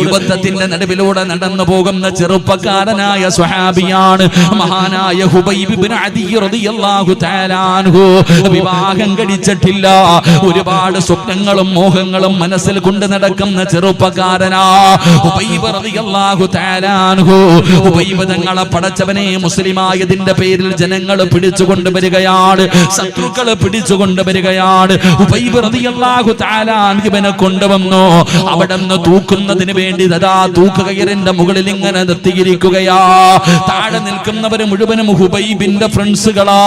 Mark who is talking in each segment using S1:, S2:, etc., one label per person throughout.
S1: യുവത്വത്തിന്റെ നടുവിലൂടെ നടന്നു പോകുന്ന ചെറുപ്പക്കാരനായ സ്വഹാബിയാണ് മഹാനായ ഹുബൈബ് ഇബ്നു അദി റളിയല്ലാഹു തആല അൻഹു. വിവാഹം കഴിച്ചിട്ടില്ല, ഒരുപാട് സ്വപ്നങ്ങളും മോഹങ്ങളും മനസ്സിൽ കൊണ്ട് നടക്കുന്ന ചെറുപ്പക്കാരനാ ഹുബൈബ് റളിയല്ലാഹു തആല അൻഹു. ഹുബൈബ് തങ്ങളെ പടച്ചവനെ മുസ്ലിമായതിന്റെ പേരിൽ ജനങ്ങൾ പിടിച്ചുകൊണ്ട് വരികയാണ്, ശത്രുക്കൾ പിടിച്ചുകൊണ്ട് വരികയാണ്. ഹുബൈബ് റളിയല്ലാഹു തആല അൻഹുവിനെ കൊണ്ടുവന്നു. അവിടെ നിന്ന് തൂക്കുന്നതിന് വേണ്ടി ദാ തൂക്കുകയറിന്റെ മുകളിൽ ഇങ്ങനെ നിർത്തിയിരിക്കുകയാ. താഴെ നിൽക്കുന്നവര് മുഴുവനും ഹുബൈബിന്റെ ഫ്രണ്ട്സുകളാ,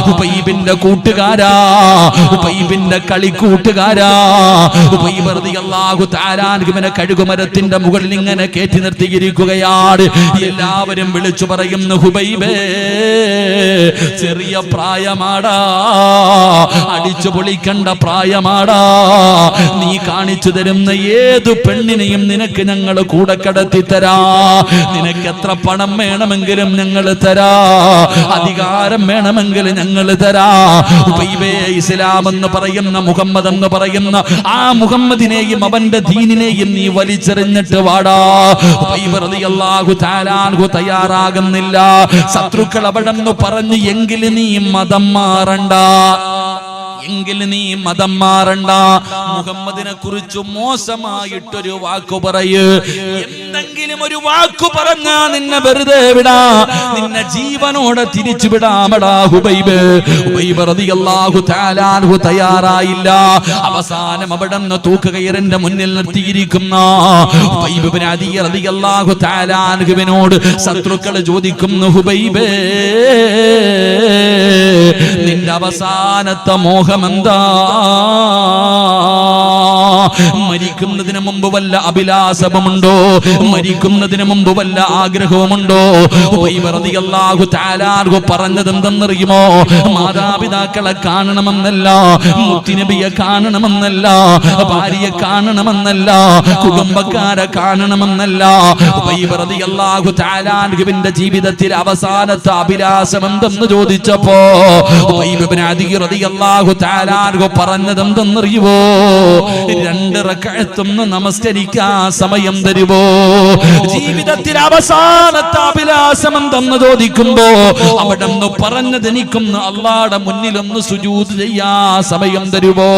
S1: ഹുബൈബിന്റെ കൂട്ടുകാരാ, ഹുബൈബിന്റെ കളിക്കൂട്ടുകാരാ. ഹുബൈബ് റളിയല്ലാഹു തആല അൻഹുവിനെ കഴുകുമരത്തിന്റെ മുകളിൽ ഇങ്ങനെ കയറ്റി നിർത്തിയിരിക്കുകയാണ്. എല്ലാവരും വിളിച്ചു പറയുന്നു, ഹുബൈബേ ചെറിയ പ്രായമാടാ, അടിച്ചു പൊളിക്കണ്ട പ്രായമാടാ, നീ കാണിച്ചു തരുന്ന ഏതു പെണ്ണിനെയും നിനക്ക് ഞങ്ങൾ കൂടെ കടത്തി തരാ, നിനക്ക് എത്ര പണം വേണമെങ്കിലും ഞങ്ങൾ തരാ, അധികാരം വേണമെങ്കിലും ഞങ്ങൾ തരാ. ഹുബൈബേ ഇസ്ലാം എന്ന് പറയുന്ന മുഹമ്മദ് എന്ന് പറയുന്ന ആ മുഹമ്മദിനെയും അവന്റെ ദീനിനെയും നീ വലിച്ചെറിഞ്ഞിട്ട് വാടാ. ഹുബൈബ് റളിയല്ലാഹു തആല അൻഹു തയ്യാറാകുന്നില്ല. ശത്രുക്കൾ അവിടെ നിന്ന് പറഞ്ഞു, എങ്കിൽ നീ മതം മാറണ്ട, എങ്കിൽ നീ മതം മാറണ്ട, മുഹമ്മദിനെ കുറിച്ച് മോശമായിട്ടൊരു വാക്കു പറയ്, എന്തെങ്കിലും ഒരു വാക്കു പറഞ്ഞാ നിന്നെ വെറുതെ വിടാ, നിന്നെ ജീവനോടെ തിരിച്ചു വിടാമടാ ഹുബൈബ്. ഹുബൈബ് റളിയല്ലാഹു തആല അൻഹു തയ്യാറായില്ല. അവസാനം അവിടെ നിന്ന് തൂക്കുകയറിന്റെ മുന്നിൽ നിർത്തിയിരിക്കുന്ന ഹുബൈബ് ഇബ്നു അദി റളിയല്ലാഹു തആല അൻഹുവിനോട് ശത്രുക്കൾ ചോദിക്കുന്നു, ഹുബൈബേ നിന്റെ അവസാനത്തെ മോഹമെന്താ? മരിക്കുന്നതിന് മുമ്പ് വല്ല അഭിലാഷമുണ്ടോ? മരിക്കുന്നതിന് മുമ്പ് വല്ല ആഗ്രഹവുമുണ്ടോ? ഹുബൈബ് റളിയല്ലാഹു തആല അൻഹു പറഞ്ഞത് എന്തെന്നറിയുമോ? മാതാപിതാക്കളെ കാണണമെന്നല്ല, മുത്തുനബിയെ കാണണമെന്നല്ല, ഭാര്യയെ കാണണമെന്നല്ല, കുടുംബക്കാരെ കാണണമെന്നല്ല. ഹുബൈബ് റളിയല്ലാഹു തആല അൻഹുവിന്റെ ജീവിതത്തിൽ അവസാനത്തെ അഭിലാഷം എന്തെന്ന് ചോദിച്ചപ്പോ ഹുബൈബ് ഇബ്നു അദി റളിയല്ലാഹു തആല അൻഹു പറഞ്ഞത് എന്തെന്നറിയുമോ? 2 റക്അത്തൊന്ന് നമസ്കരിക്കാൻ സമയം തരുമോ? ജീവിതത്തിൽ അവസാനത്തെ അഭിലാഷം എന്തെന്ന് ചോദിക്കുമ്പോ അവിടെ നിന്ന് പറഞ്ഞത്, എനിക്കൊന്ന് അല്ലാഹുവിന്റെ മുന്നിലൊന്ന് സുജൂദ് ചെയ്യാൻ സമയം തരുമോ?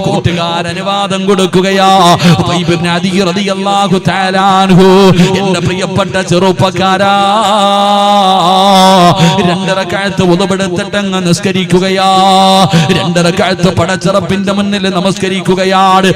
S1: കൂട്ടുകാർ അനുവാദം കൊടുക്കുകയാ. ഹുബൈബ് ഇബ്നു അദി റളിയല്ലാഹു തആല അൻഹു, എന്റെ പ്രിയപ്പെട്ട ചെറുപ്പക്കാരാ, 2 റക്അത്ത് ഉളുവെടുത്തിട്ടങ്ങ് നിസ്കരിക്കുകയാ. 2 റക്അത്ത് പടച്ചറപ്പിന്റെ മുന്നിൽ നമസ്കരിക്കുകയാണ്.